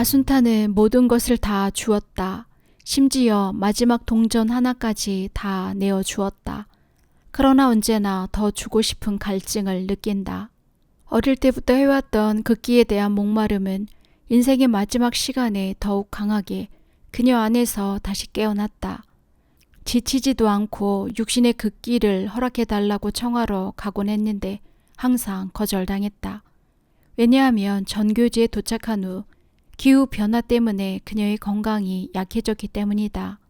아순타는 모든 것을 다 주었다. 심지어 마지막 동전 하나까지 다 내어 주었다. 그러나 언제나 더 주고 싶은 갈증을 느낀다. 어릴 때부터 해왔던 극기에 대한 목마름은 인생의 마지막 시간에 더욱 강하게 그녀 안에서 다시 깨어났다. 지치지도 않고 육신의 극기를 허락해달라고 청하러 가곤 했는데 항상 거절당했다. 왜냐하면 전교지에 도착한 후 기후 변화 때문에 그녀의 건강이 약해졌기 때문이다.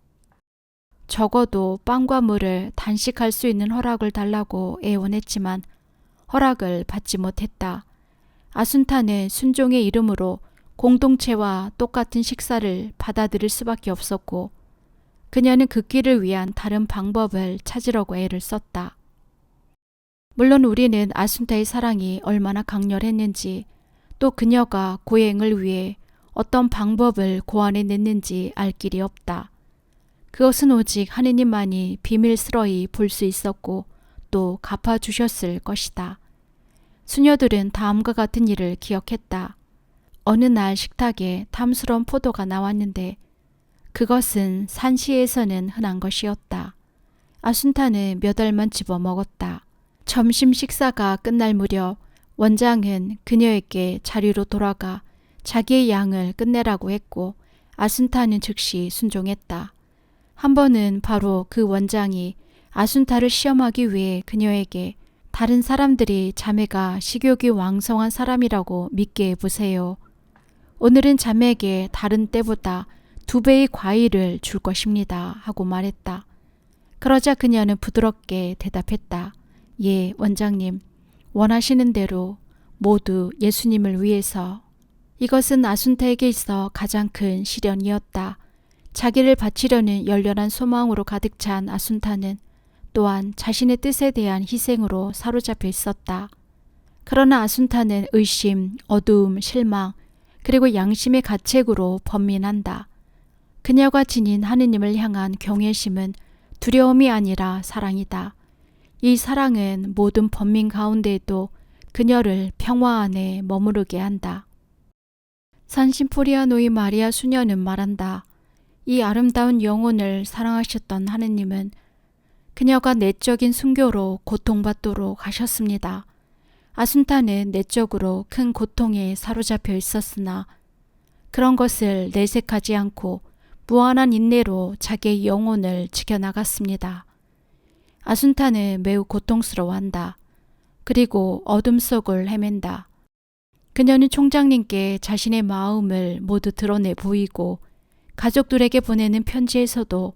적어도 빵과 물을 단식할 수 있는 허락을 달라고 애원했지만 허락을 받지 못했다. 아순타는 순종의 이름으로 공동체와 똑같은 식사를 받아들일 수밖에 없었고 그녀는 극기를 위한 다른 방법을 찾으려고 애를 썼다. 물론 우리는 아순타의 사랑이 얼마나 강렬했는지 또 그녀가 고행을 위해 어떤 방법을 고안해냈는지 알 길이 없다. 그것은 오직 하느님만이 비밀스러이 볼 수 있었고 또 갚아주셨을 것이다. 수녀들은 다음과 같은 일을 기억했다. 어느 날 식탁에 탐스러운 포도가 나왔는데 그것은 산시에서는 흔한 것이었다. 아순타는 몇 알만 집어 먹었다. 점심 식사가 끝날 무렵 원장은 그녀에게 자리로 돌아가 자기의 양을 끝내라고 했고 아순타는 즉시 순종했다. 한 번은 바로 그 원장이 아순타를 시험하기 위해 그녀에게 다른 사람들이 자매가 식욕이 왕성한 사람이라고 믿게 해보세요. 오늘은 자매에게 다른 때보다 2배의 과일을 줄 것입니다. 하고 말했다. 그러자 그녀는 부드럽게 대답했다. 예, 원장님. 원하시는 대로 모두 예수님을 위해서. 이것은 아순타에게 있어 가장 큰 시련이었다. 자기를 바치려는 열렬한 소망으로 가득 찬 아순타는 또한 자신의 뜻에 대한 희생으로 사로잡혀 있었다. 그러나 아순타는 의심, 어두움, 실망, 그리고 양심의 가책으로 번민한다. 그녀가 지닌 하느님을 향한 경외심은 두려움이 아니라 사랑이다. 이 사랑은 모든 번민 가운데에도 그녀를 평화 안에 머무르게 한다. 산심포리아노의 마리아 수녀는 말한다. 이 아름다운 영혼을 사랑하셨던 하느님은 그녀가 내적인 순교로 고통받도록 하셨습니다. 아순타는 내적으로 큰 고통에 사로잡혀 있었으나 그런 것을 내색하지 않고 무한한 인내로 자기의 영혼을 지켜나갔습니다. 아순타는 매우 고통스러워한다. 그리고 어둠 속을 헤맨다. 그녀는 총장님께 자신의 마음을 모두 드러내 보이고 가족들에게 보내는 편지에서도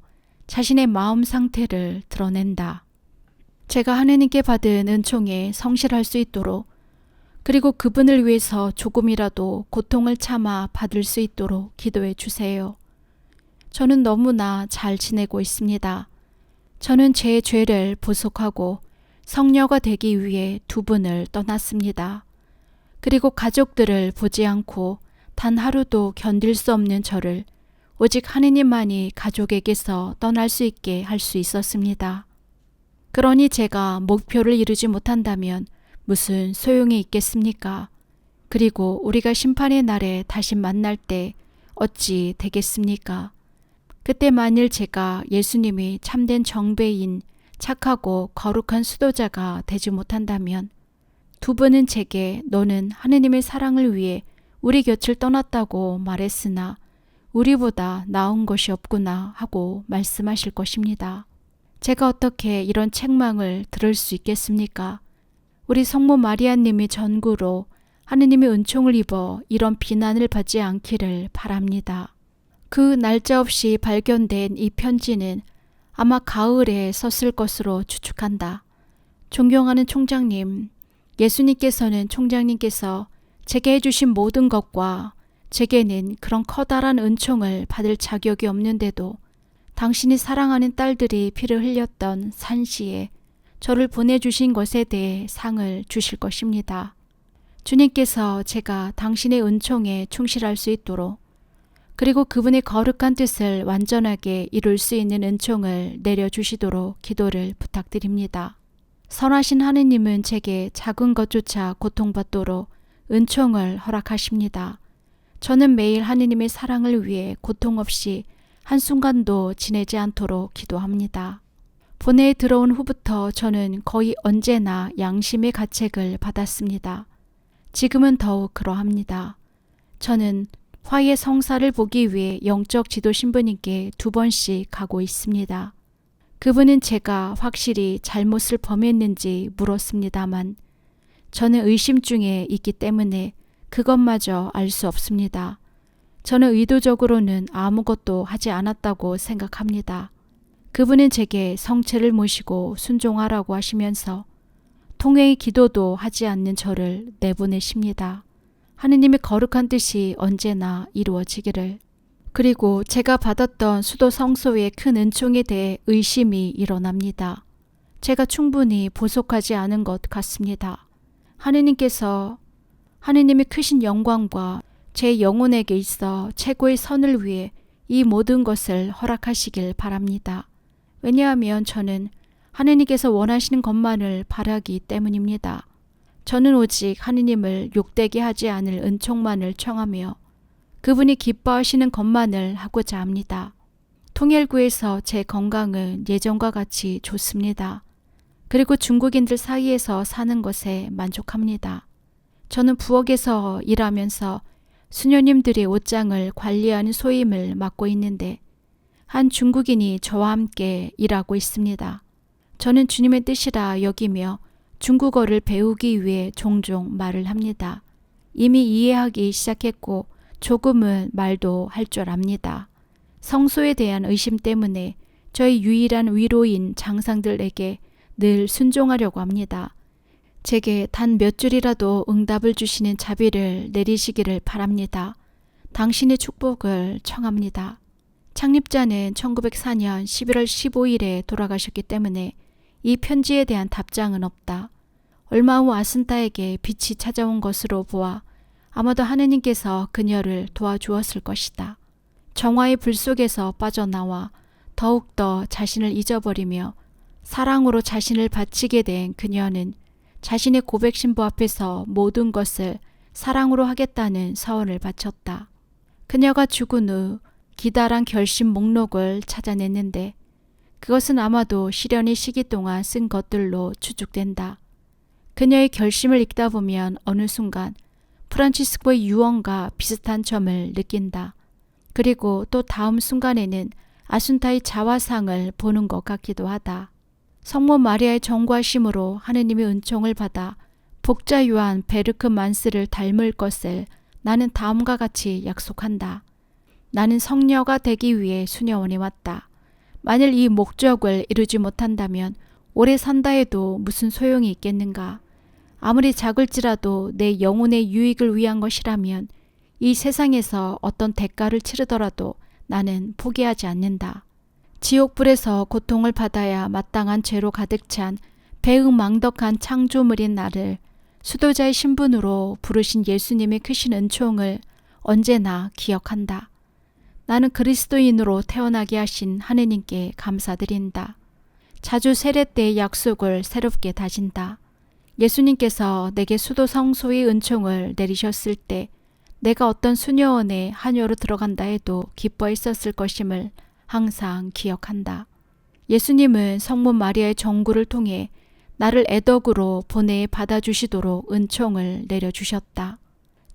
자신의 마음 상태를 드러낸다. 제가 하느님께 받은 은총에 성실할 수 있도록 그리고 그분을 위해서 조금이라도 고통을 참아 받을 수 있도록 기도해 주세요. 저는 너무나 잘 지내고 있습니다. 저는 제 죄를 보속하고 성녀가 되기 위해 2분을 떠났습니다. 그리고 가족들을 보지 않고 단 하루도 견딜 수 없는 저를 오직 하느님만이 가족에게서 떠날 수 있게 할 수 있었습니다. 그러니 제가 목표를 이루지 못한다면 무슨 소용이 있겠습니까? 그리고 우리가 심판의 날에 다시 만날 때 어찌 되겠습니까? 그때 만일 제가 예수님이 참된 정배인 착하고 거룩한 수도자가 되지 못한다면 2분은 제게 너는 하느님의 사랑을 위해 우리 곁을 떠났다고 말했으나 우리보다 나은 것이 없구나 하고 말씀하실 것입니다. 제가 어떻게 이런 책망을 들을 수 있겠습니까? 우리 성모 마리아님이 전구로 하느님의 은총을 입어 이런 비난을 받지 않기를 바랍니다. 그 날짜 없이 발견된 이 편지는 아마 가을에 썼을 것으로 추측한다. 존경하는 총장님, 예수님께서는 총장님께서 제게 해주신 모든 것과 제게는 그런 커다란 은총을 받을 자격이 없는데도 당신이 사랑하는 딸들이 피를 흘렸던 산시에 저를 보내주신 것에 대해 상을 주실 것입니다. 주님께서 제가 당신의 은총에 충실할 수 있도록 그리고 그분의 거룩한 뜻을 완전하게 이룰 수 있는 은총을 내려주시도록 기도를 부탁드립니다. 선하신 하느님은 제게 작은 것조차 고통받도록 은총을 허락하십니다. 저는 매일 하느님의 사랑을 위해 고통 없이 한순간도 지내지 않도록 기도합니다. 본회에 들어온 후부터 저는 거의 언제나 양심의 가책을 받았습니다. 지금은 더욱 그러합니다. 저는 화해 성사를 보기 위해 영적 지도 신부님께 2번씩 가고 있습니다. 그분은 제가 확실히 잘못을 범했는지 물었습니다만 저는 의심 중에 있기 때문에 그것마저 알 수 없습니다. 저는 의도적으로는 아무것도 하지 않았다고 생각합니다. 그분은 제게 성체를 모시고 순종하라고 하시면서 통회의 기도도 하지 않는 저를 내보내십니다. 하느님의 거룩한 뜻이 언제나 이루어지기를. 그리고 제가 받았던 수도 성소의 큰 은총에 대해 의심이 일어납니다. 제가 충분히 보속하지 않은 것 같습니다. 하느님께서 하느님의 크신 영광과 제 영혼에게 있어 최고의 선을 위해 이 모든 것을 허락하시길 바랍니다. 왜냐하면 저는 하느님께서 원하시는 것만을 바라기 때문입니다. 저는 오직 하느님을 욕되게 하지 않을 은총만을 청하며 그분이 기뻐하시는 것만을 하고자 합니다. 통일구에서 제 건강은 예전과 같이 좋습니다. 그리고 중국인들 사이에서 사는 것에 만족합니다. 저는 부엌에서 일하면서 수녀님들의 옷장을 관리하는 소임을 맡고 있는데 한 중국인이 저와 함께 일하고 있습니다. 저는 주님의 뜻이라 여기며 중국어를 배우기 위해 종종 말을 합니다. 이미 이해하기 시작했고 조금은 말도 할 줄 압니다. 성소에 대한 의심 때문에 저희 유일한 위로인 장상들에게 늘 순종하려고 합니다. 제게 단 몇 줄이라도 응답을 주시는 자비를 내리시기를 바랍니다. 당신의 축복을 청합니다. 창립자는 1904년 11월 15일에 돌아가셨기 때문에 이 편지에 대한 답장은 없다. 얼마 후 아순타에게 빛이 찾아온 것으로 보아 아마도 하느님께서 그녀를 도와주었을 것이다. 정화의 불 속에서 빠져나와 더욱더 자신을 잊어버리며 사랑으로 자신을 바치게 된 그녀는 자신의 고백 신부 앞에서 모든 것을 사랑으로 하겠다는 서원을 바쳤다. 그녀가 죽은 후 기다란 결심 목록을 찾아냈는데 그것은 아마도 시련의 시기 동안 쓴 것들로 추측된다. 그녀의 결심을 읽다 보면 어느 순간 프란치스코의 유언과 비슷한 점을 느낀다. 그리고 또 다음 순간에는 아순타의 자화상을 보는 것 같기도 하다. 성모 마리아의 정과심으로 하느님의 은총을 받아 복자 요한 베르크만스를 닮을 것을 나는 다음과 같이 약속한다. 나는 성녀가 되기 위해 수녀원에 왔다. 만일 이 목적을 이루지 못한다면 오래 산다 해도 무슨 소용이 있겠는가. 아무리 작을지라도 내 영혼의 유익을 위한 것이라면 이 세상에서 어떤 대가를 치르더라도 나는 포기하지 않는다. 지옥불에서 고통을 받아야 마땅한 죄로 가득 찬 배은망덕한 창조물인 나를 수도자의 신분으로 부르신 예수님의 크신 은총을 언제나 기억한다. 나는 그리스도인으로 태어나게 하신 하느님께 감사드린다. 자주 세례 때의 약속을 새롭게 다진다. 예수님께서 내게 수도 성소의 은총을 내리셨을 때 내가 어떤 수녀원에 한여로 들어간다 해도 기뻐했었을 것임을 항상 기억한다. 예수님은 성모 마리아의 정구를 통해 나를 애덕으로 본회에 받아주시도록 은총을 내려주셨다.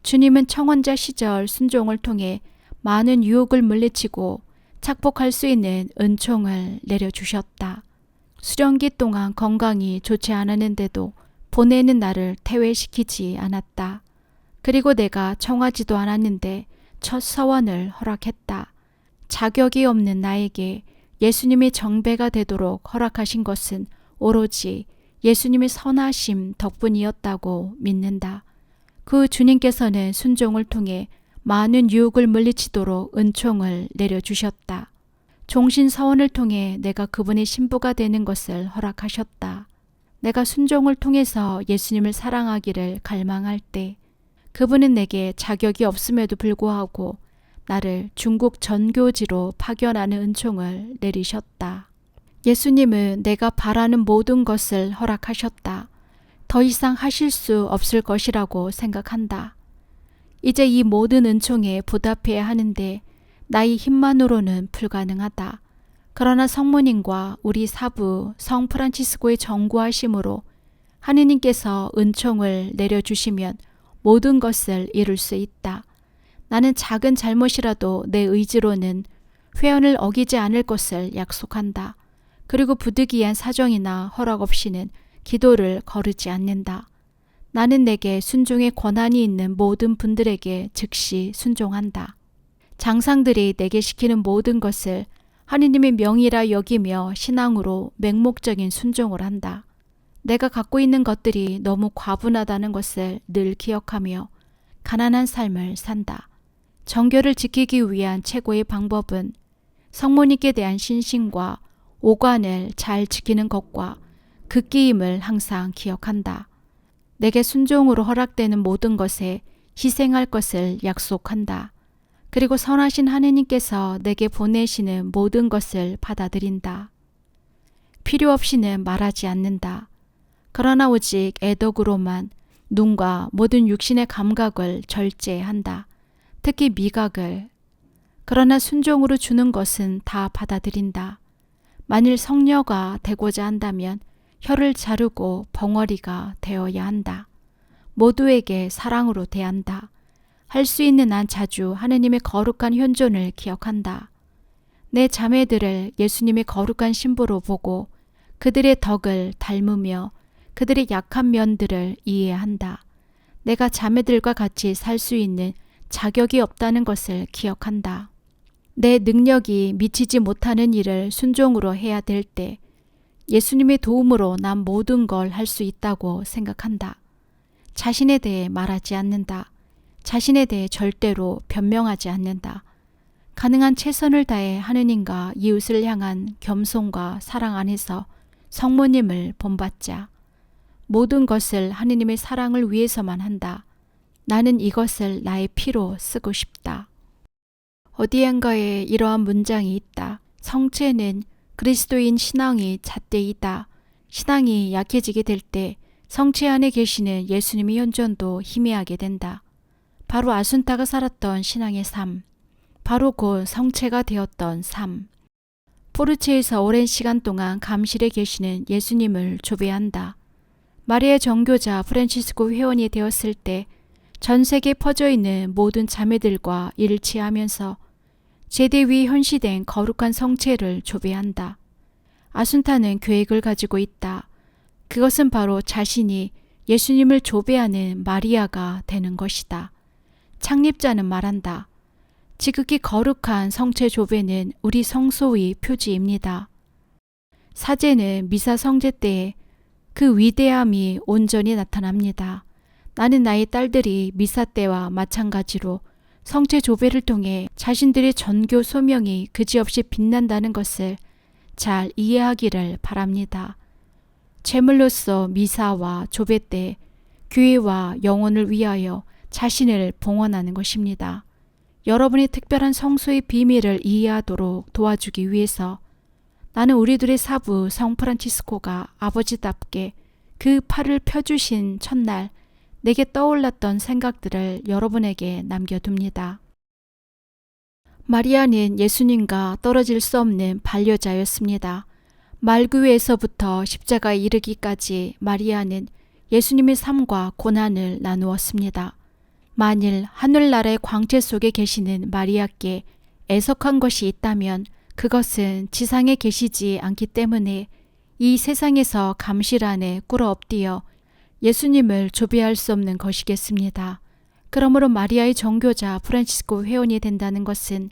주님은 청혼자 시절 순종을 통해 많은 유혹을 물리치고 착복할 수 있는 은총을 내려주셨다. 수련기 동안 건강이 좋지 않았는데도 본회는 나를 퇴회시키지 않았다. 그리고 내가 청하지도 않았는데 첫 서원을 허락했다. 자격이 없는 나에게 예수님의 정배가 되도록 허락하신 것은 오로지 예수님의 선하심 덕분이었다고 믿는다. 그 주님께서는 순종을 통해 많은 유혹을 물리치도록 은총을 내려주셨다. 종신서원을 통해 내가 그분의 신부가 되는 것을 허락하셨다. 내가 순종을 통해서 예수님을 사랑하기를 갈망할 때 그분은 내게 자격이 없음에도 불구하고 나를 중국 전교지로 파견하는 은총을 내리셨다. 예수님은 내가 바라는 모든 것을 허락하셨다. 더 이상 하실 수 없을 것이라고 생각한다. 이제 이 모든 은총에 보답해야 하는데 나의 힘만으로는 불가능하다. 그러나 성모님과 우리 사부 성 프란치스코의 정구하심으로 하느님께서 은총을 내려주시면 모든 것을 이룰 수 있다. 나는 작은 잘못이라도 내 의지로는 회원을 어기지 않을 것을 약속한다. 그리고 부득이한 사정이나 허락 없이는 기도를 거르지 않는다. 나는 내게 순종의 권한이 있는 모든 분들에게 즉시 순종한다. 장상들이 내게 시키는 모든 것을 하느님의 명이라 여기며 신앙으로 맹목적인 순종을 한다. 내가 갖고 있는 것들이 너무 과분하다는 것을 늘 기억하며 가난한 삶을 산다. 정결을 지키기 위한 최고의 방법은 성모님께 대한 신심과 오관을 잘 지키는 것과 그 끼임을 항상 기억한다. 내게 순종으로 허락되는 모든 것에 희생할 것을 약속한다. 그리고 선하신 하느님께서 내게 보내시는 모든 것을 받아들인다. 필요 없이는 말하지 않는다. 그러나 오직 애덕으로만 눈과 모든 육신의 감각을 절제한다. 특히 미각을. 그러나 순종으로 주는 것은 다 받아들인다. 만일 성녀가 되고자 한다면 혀를 자르고 벙어리가 되어야 한다. 모두에게 사랑으로 대한다. 할 수 있는 난 자주 하느님의 거룩한 현존을 기억한다. 내 자매들을 예수님의 거룩한 신부로 보고 그들의 덕을 닮으며 그들의 약한 면들을 이해한다. 내가 자매들과 같이 살 수 있는 자격이 없다는 것을 기억한다. 내 능력이 미치지 못하는 일을 순종으로 해야 될 때 예수님의 도움으로 난 모든 걸 할 수 있다고 생각한다. 자신에 대해 말하지 않는다. 자신에 대해 절대로 변명하지 않는다. 가능한 최선을 다해 하느님과 이웃을 향한 겸손과 사랑 안에서 성모님을 본받자. 모든 것을 하느님의 사랑을 위해서만 한다. 나는 이것을 나의 피로 쓰고 싶다. 어디엔가에 이러한 문장이 있다. 성체는 그리스도인 신앙의 잣대이다. 신앙이 약해지게 될 때 성체 안에 계시는 예수님의 현존도 희미하게 된다. 바로 아순타가 살았던 신앙의 삶. 바로 곧 성체가 되었던 삶. 포르체에서 오랜 시간 동안 감실에 계시는 예수님을 조배한다. 마리아 정교자 프란치스코 회원이 되었을 때 전 세계에 퍼져 있는 모든 자매들과 일치하면서 제대 위에 현시된 거룩한 성체를 조배한다. 아순타는 계획을 가지고 있다. 그것은 바로 자신이 예수님을 조배하는 마리아가 되는 것이다. 창립자는 말한다. 지극히 거룩한 성체 조배는 우리 성소의 표지입니다. 사제는 미사 성제 때에 그 위대함이 온전히 나타납니다. 나는 나의 딸들이 미사 때와 마찬가지로 성체 조배를 통해 자신들의 전교 소명이 그지없이 빛난다는 것을 잘 이해하기를 바랍니다. 제물로서 미사와 조배 때 교회와 영혼을 위하여 자신을 봉헌하는 것입니다. 여러분의 특별한 성소의 비밀을 이해하도록 도와주기 위해서 나는 우리들의 사부 성 프란치스코가 아버지답게 그 팔을 펴주신 첫날 내게 떠올랐던 생각들을 여러분에게 남겨둡니다. 마리아는 예수님과 떨어질 수 없는 반려자였습니다. 말구에서부터 십자가에 이르기까지 마리아는 예수님의 삶과 고난을 나누었습니다. 만일 하늘나라의 광채 속에 계시는 마리아께 애석한 것이 있다면 그것은 지상에 계시지 않기 때문에 이 세상에서 감실 안에 꿇어 엎드려 예수님을 조배할 수 없는 것이겠습니다. 그러므로 마리아의 정교자 프란치스코 회원이 된다는 것은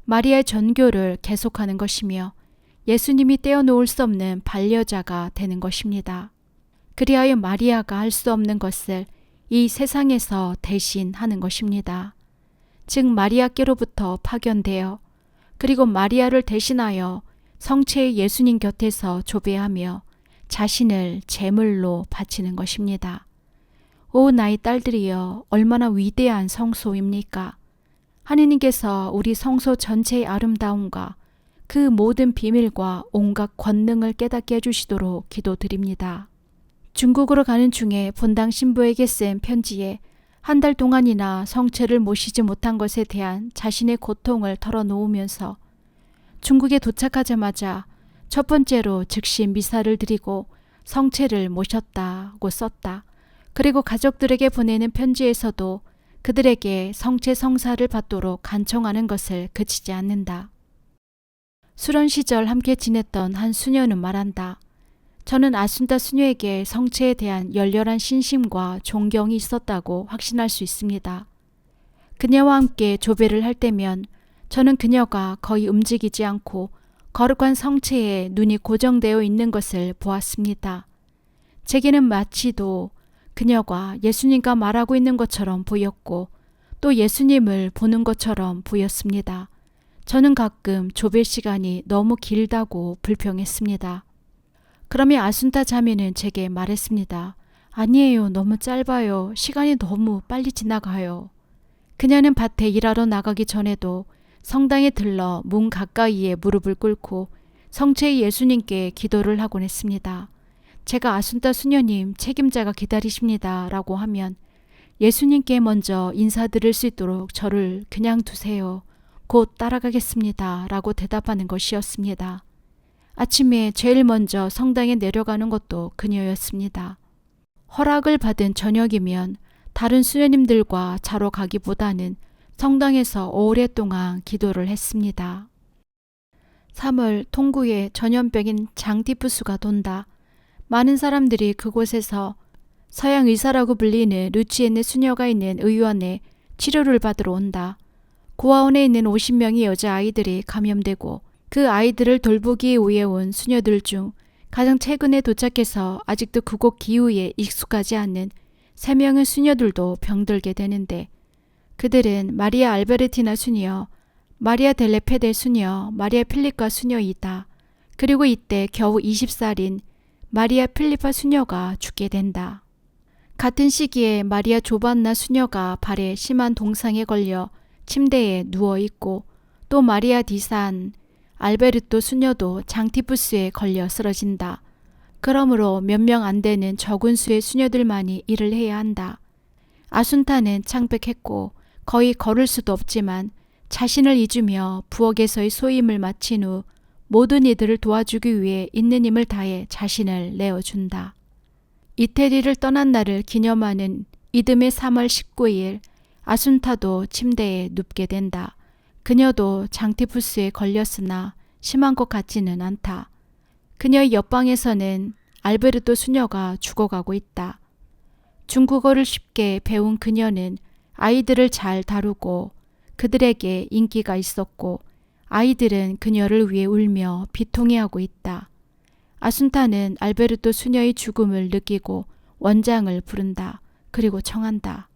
마리아의 전교를 계속하는 것이며 예수님이 떼어놓을 수 없는 반려자가 되는 것입니다. 그리하여 마리아가 할 수 없는 것을 이 세상에서 대신 하는 것입니다. 즉 마리아께로부터 파견되어 그리고 마리아를 대신하여 성체의 예수님 곁에서 조배하며 자신을 제물로 바치는 것입니다. 오 나의 딸들이여 얼마나 위대한 성소입니까? 하느님께서 우리 성소 전체의 아름다움과 그 모든 비밀과 온갖 권능을 깨닫게 해주시도록 기도드립니다. 중국으로 가는 중에 본당 신부에게 쓴 편지에 한 달 동안이나 성체를 모시지 못한 것에 대한 자신의 고통을 털어놓으면서 중국에 도착하자마자 첫 번째로 즉시 미사를 드리고 성체를 모셨다고 썼다. 그리고 가족들에게 보내는 편지에서도 그들에게 성체 성사를 받도록 간청하는 것을 그치지 않는다. 수련 시절 함께 지냈던 한 수녀는 말한다. 저는 아순타 수녀에게 성체에 대한 열렬한 신심과 존경이 있었다고 확신할 수 있습니다. 그녀와 함께 조배를 할 때면 저는 그녀가 거의 움직이지 않고 거룩한 성체에 눈이 고정되어 있는 것을 보았습니다. 제게는 마치도 그녀가 예수님과 말하고 있는 것처럼 보였고 또 예수님을 보는 것처럼 보였습니다. 저는 가끔 조배 시간이 너무 길다고 불평했습니다. 그러면 아순타 자매는 제게 말했습니다. 아니에요. 너무 짧아요. 시간이 너무 빨리 지나가요. 그녀는 밭에 일하러 나가기 전에도 성당에 들러 문 가까이에 무릎을 꿇고 성체의 예수님께 기도를 하곤 했습니다. 제가 아순타 수녀님 책임자가 기다리십니다 라고 하면 예수님께 먼저 인사드릴 수 있도록 저를 그냥 두세요. 곧 따라가겠습니다 라고 대답하는 것이었습니다. 아침에 제일 먼저 성당에 내려가는 것도 그녀였습니다. 허락을 받은 저녁이면 다른 수녀님들과 자러 가기보다는 성당에서 오랫동안 기도를 했습니다. 3월 통구에 전염병인 장티푸스가 돈다. 많은 사람들이 그곳에서 서양 의사라고 불리는 루치에네 수녀가 있는 의원에 치료를 받으러 온다. 고아원에 있는 50명의 여자아이들이 감염되고 그 아이들을 돌보기 위해 온 수녀들 중 가장 최근에 도착해서 아직도 그곳 기후에 익숙하지 않는 3명의 수녀들도 병들게 되는데 그들은 마리아 알베르티나 수녀, 마리아 델레페데 수녀, 마리아 필리파 수녀이다. 그리고 이때 겨우 20살인 마리아 필리파 수녀가 죽게 된다. 같은 시기에 마리아 조반나 수녀가 발에 심한 동상에 걸려 침대에 누워있고 또 마리아 디산 알베르토 수녀도 장티푸스에 걸려 쓰러진다. 그러므로 몇 명 안 되는 적은 수의 수녀들만이 일을 해야 한다. 아순타는 창백했고 거의 걸을 수도 없지만 자신을 잊으며 부엌에서의 소임을 마친 후 모든 이들을 도와주기 위해 있는 힘을 다해 자신을 내어준다. 이태리를 떠난 날을 기념하는 이듬해 3월 19일 아순타도 침대에 눕게 된다. 그녀도 장티푸스에 걸렸으나 심한 것 같지는 않다. 그녀의 옆방에서는 알베르토 수녀가 죽어가고 있다. 중국어를 쉽게 배운 그녀는 아이들을 잘 다루고 그들에게 인기가 있었고 아이들은 그녀를 위해 울며 비통해하고 있다. 아순타는 알베르토 수녀의 죽음을 느끼고 원장을 부른다. 그리고 청한다.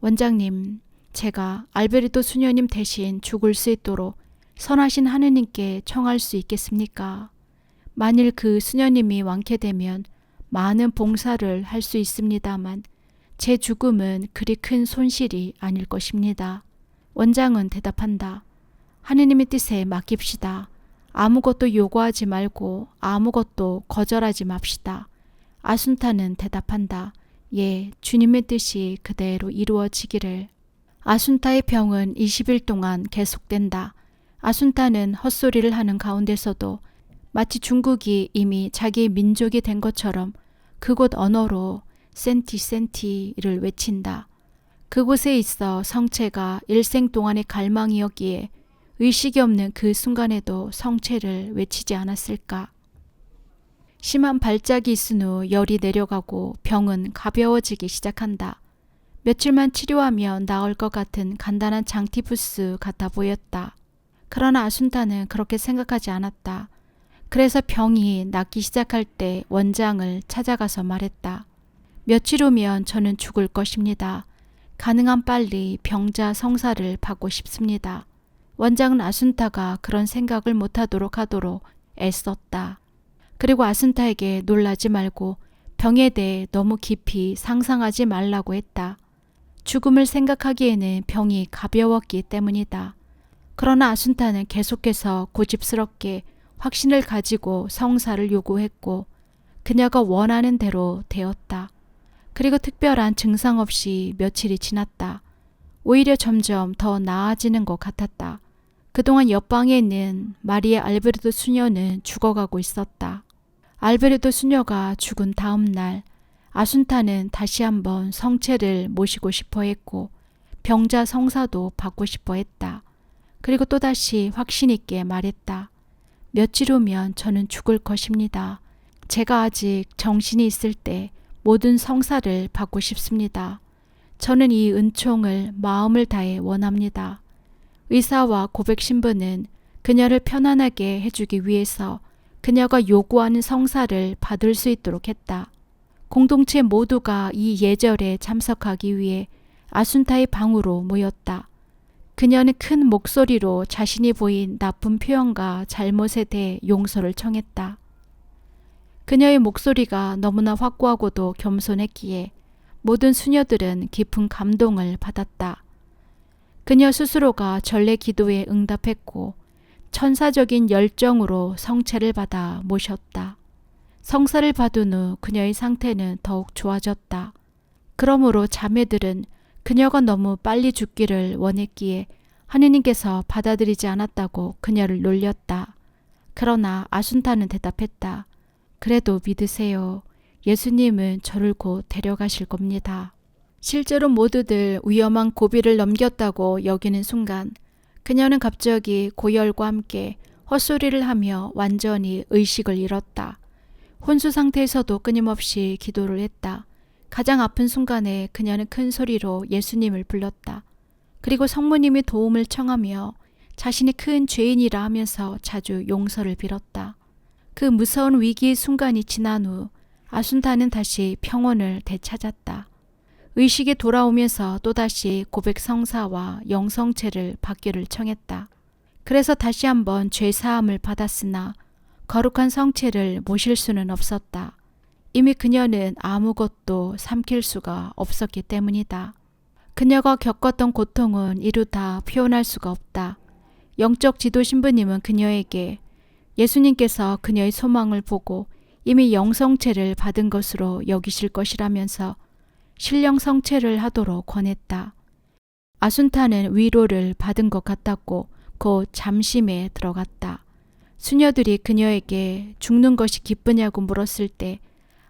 원장님, 제가 알베르토 수녀님 대신 죽을 수 있도록 선하신 하느님께 청할 수 있겠습니까? 만일 그 수녀님이 완쾌되면 많은 봉사를 할 수 있습니다만 제 죽음은 그리 큰 손실이 아닐 것입니다. 원장은 대답한다. 하느님의 뜻에 맡깁시다. 아무것도 요구하지 말고 아무것도 거절하지 맙시다. 아순타는 대답한다. 예, 주님의 뜻이 그대로 이루어지기를. 아순타의 병은 20일 동안 계속된다. 아순타는 헛소리를 하는 가운데서도 마치 중국이 이미 자기의 민족이 된 것처럼 그곳 언어로 센티를 외친다. 그곳에 있어 성체가 일생 동안의 갈망이었기에 의식이 없는 그 순간에도 성체를 외치지 않았을까. 심한 발작이 있은 후 열이 내려가고 병은 가벼워지기 시작한다. 며칠만 치료하면 나을 것 같은 간단한 장티푸스 같아 보였다. 그러나 아순타는 그렇게 생각하지 않았다. 그래서 병이 낫기 시작할 때 원장을 찾아가서 말했다. 며칠 후면 저는 죽을 것입니다. 가능한 빨리 병자 성사를 받고 싶습니다. 원장은 아순타가 그런 생각을 못하도록 하도록 애썼다. 그리고 아순타에게 놀라지 말고 병에 대해 너무 깊이 상상하지 말라고 했다. 죽음을 생각하기에는 병이 가벼웠기 때문이다. 그러나 아순타는 계속해서 고집스럽게 확신을 가지고 성사를 요구했고 그녀가 원하는 대로 되었다. 그리고 특별한 증상 없이 며칠이 지났다. 오히려 점점 더 나아지는 것 같았다. 그동안 옆방에 있는 마리아 알베르토 수녀는 죽어가고 있었다. 알베르토 수녀가 죽은 다음 날 아순타는 다시 한번 성체를 모시고 싶어 했고 병자 성사도 받고 싶어 했다. 그리고 또다시 확신 있게 말했다. 며칠 후면 저는 죽을 것입니다. 제가 아직 정신이 있을 때 모든 성사를 받고 싶습니다. 저는 이 은총을 마음을 다해 원합니다. 의사와 고백 신부는 그녀를 편안하게 해주기 위해서 그녀가 요구하는 성사를 받을 수 있도록 했다. 공동체 모두가 이 예절에 참석하기 위해 아순타의 방으로 모였다. 그녀는 큰 목소리로 자신이 보인 나쁜 표현과 잘못에 대해 용서를 청했다. 그녀의 목소리가 너무나 확고하고도 겸손했기에 모든 수녀들은 깊은 감동을 받았다. 그녀 스스로가 전례 기도에 응답했고 천사적인 열정으로 성체를 받아 모셨다. 성사를 받은 후 그녀의 상태는 더욱 좋아졌다. 그러므로 자매들은 그녀가 너무 빨리 죽기를 원했기에 하느님께서 받아들이지 않았다고 그녀를 놀렸다. 그러나 아순타는 대답했다. 그래도 믿으세요. 예수님은 저를 곧 데려가실 겁니다. 실제로 모두들 위험한 고비를 넘겼다고 여기는 순간 그녀는 갑자기 고열과 함께 헛소리를 하며 완전히 의식을 잃었다. 혼수 상태에서도 끊임없이 기도를 했다. 가장 아픈 순간에 그녀는 큰 소리로 예수님을 불렀다. 그리고 성모님의 도움을 청하며 자신이 큰 죄인이라 하면서 자주 용서를 빌었다. 그 무서운 위기의 순간이 지난 후 아순타는 다시 평온을 되찾았다. 의식이 돌아오면서 또다시 고백 성사와 영성체를 받기를 청했다. 그래서 다시 한번 죄사함을 받았으나 거룩한 성체를 모실 수는 없었다. 이미 그녀는 아무것도 삼킬 수가 없었기 때문이다. 그녀가 겪었던 고통은 이루 다 표현할 수가 없다. 영적 지도 신부님은 그녀에게 예수님께서 그녀의 소망을 보고 이미 영성체를 받은 것으로 여기실 것이라면서 신령 성체를 하도록 권했다. 아순타는 위로를 받은 것 같았고 곧 잠심에 들어갔다. 수녀들이 그녀에게 죽는 것이 기쁘냐고 물었을 때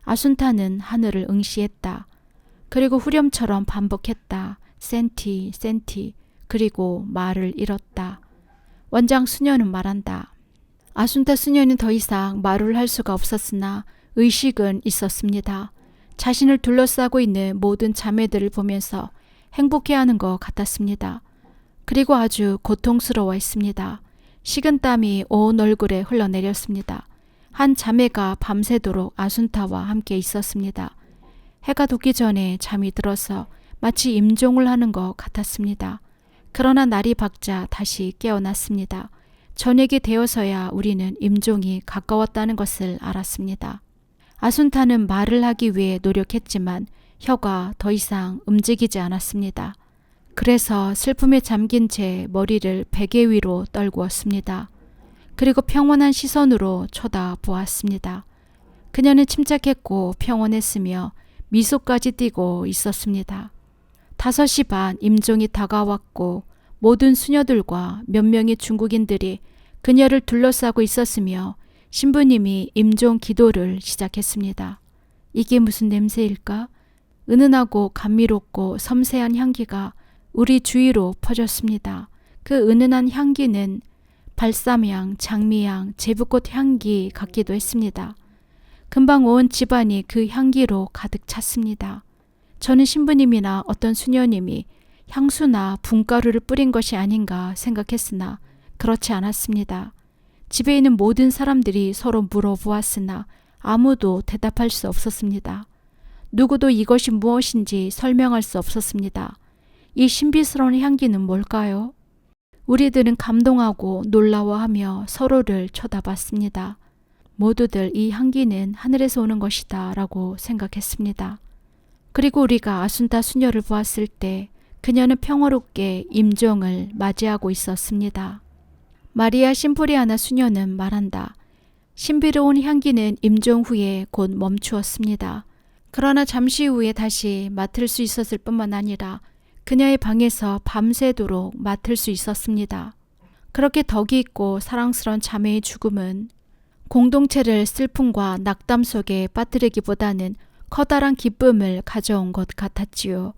아순타는 하늘을 응시했다. 그리고 후렴처럼 반복했다. 센티, 센티. 그리고 말을 잃었다. 원장 수녀는 말한다. 아순타 수녀는 더 이상 말을 할 수가 없었으나 의식은 있었습니다. 자신을 둘러싸고 있는 모든 자매들을 보면서 행복해하는 것 같았습니다. 그리고 아주 고통스러워했습니다. 식은땀이 온 얼굴에 흘러내렸습니다. 한 자매가 밤새도록 아순타와 함께 있었습니다. 해가 돋기 전에 잠이 들어서 마치 임종을 하는 것 같았습니다. 그러나 날이 밝자 다시 깨어났습니다. 저녁이 되어서야 우리는 임종이 가까웠다는 것을 알았습니다. 아순타는 말을 하기 위해 노력했지만 혀가 더 이상 움직이지 않았습니다. 그래서 슬픔에 잠긴 채 머리를 베개 위로 떨구었습니다. 그리고 평온한 시선으로 쳐다보았습니다. 그녀는 침착했고 평온했으며 미소까지 띠고 있었습니다. 5시 반 임종이 다가왔고 모든 수녀들과 몇 명의 중국인들이 그녀를 둘러싸고 있었으며 신부님이 임종 기도를 시작했습니다. 이게 무슨 냄새일까? 은은하고 감미롭고 섬세한 향기가 우리 주위로 퍼졌습니다. 그 은은한 향기는 발사향, 장미향, 제부꽃 향기 같기도 했습니다. 금방 온 집안이 그 향기로 가득 찼습니다. 저는 신부님이나 어떤 수녀님이 향수나 분가루를 뿌린 것이 아닌가 생각했으나 그렇지 않았습니다. 집에 있는 모든 사람들이 서로 물어보았으나 아무도 대답할 수 없었습니다. 누구도 이것이 무엇인지 설명할 수 없었습니다. 이 신비스러운 향기는 뭘까요? 우리들은 감동하고 놀라워하며 서로를 쳐다봤습니다. 모두들 이 향기는 하늘에서 오는 것이다 라고 생각했습니다. 그리고 우리가 아순타 수녀를 보았을 때 그녀는 평화롭게 임종을 맞이하고 있었습니다. 마리아 심프리아나 수녀는 말한다. 신비로운 향기는 임종 후에 곧 멈추었습니다. 그러나 잠시 후에 다시 맡을 수 있었을 뿐만 아니라 그녀의 방에서 밤새도록 맡을 수 있었습니다. 그렇게 덕이 있고 사랑스러운 자매의 죽음은 공동체를 슬픔과 낙담 속에 빠뜨리기보다는 커다란 기쁨을 가져온 것 같았지요.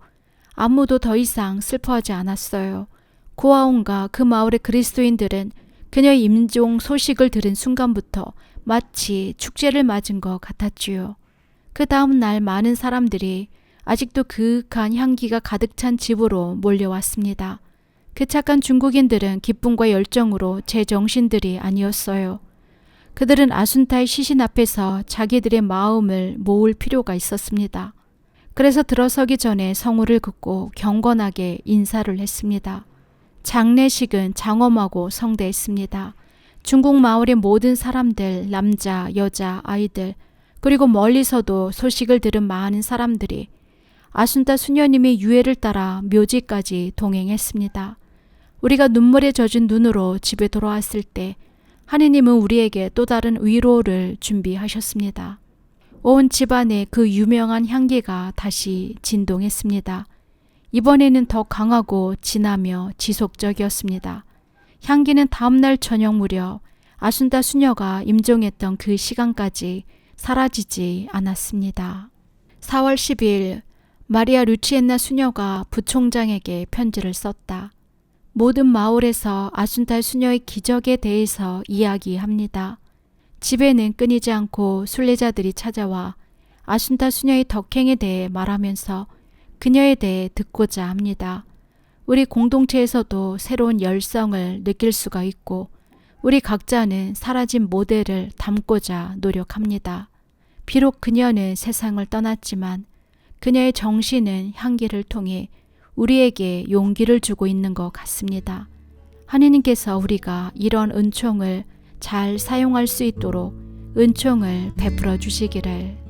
아무도 더 이상 슬퍼하지 않았어요. 고아원과 그 마을의 그리스도인들은 그녀의 임종 소식을 들은 순간부터 마치 축제를 맞은 것 같았지요. 그 다음 날 많은 사람들이 아직도 그윽한 향기가 가득 찬 집으로 몰려왔습니다. 그 착한 중국인들은 기쁨과 열정으로 제 정신들이 아니었어요. 그들은 아순타의 시신 앞에서 자기들의 마음을 모을 필요가 있었습니다. 그래서 들어서기 전에 성우를 긋고 경건하게 인사를 했습니다. 장례식은 장엄하고 성대했습니다. 중국 마을의 모든 사람들, 남자, 여자, 아이들, 그리고 멀리서도 소식을 들은 많은 사람들이 아순타 수녀님의 유해를 따라 묘지까지 동행했습니다. 우리가 눈물에 젖은 눈으로 집에 돌아왔을 때 하느님은 우리에게 또 다른 위로를 준비하셨습니다. 온 집안에 그 유명한 향기가 다시 진동했습니다. 이번에는 더 강하고 진하며 지속적이었습니다. 향기는 다음날 저녁 무렵 아순타 수녀가 임종했던 그 시간까지 사라지지 않았습니다. 4월 10일 마리아 루치엔나 수녀가 부총장에게 편지를 썼다. 모든 마을에서 아순타 수녀의 기적에 대해서 이야기합니다. 집에는 끊이지 않고 순례자들이 찾아와 아순타 수녀의 덕행에 대해 말하면서 그녀에 대해 듣고자 합니다. 우리 공동체에서도 새로운 열성을 느낄 수가 있고 우리 각자는 사라진 모델을 담고자 노력합니다. 비록 그녀는 세상을 떠났지만 그녀의 정신은 향기를 통해 우리에게 용기를 주고 있는 것 같습니다. 하느님께서 우리가 이런 은총을 잘 사용할 수 있도록 은총을 베풀어 주시기를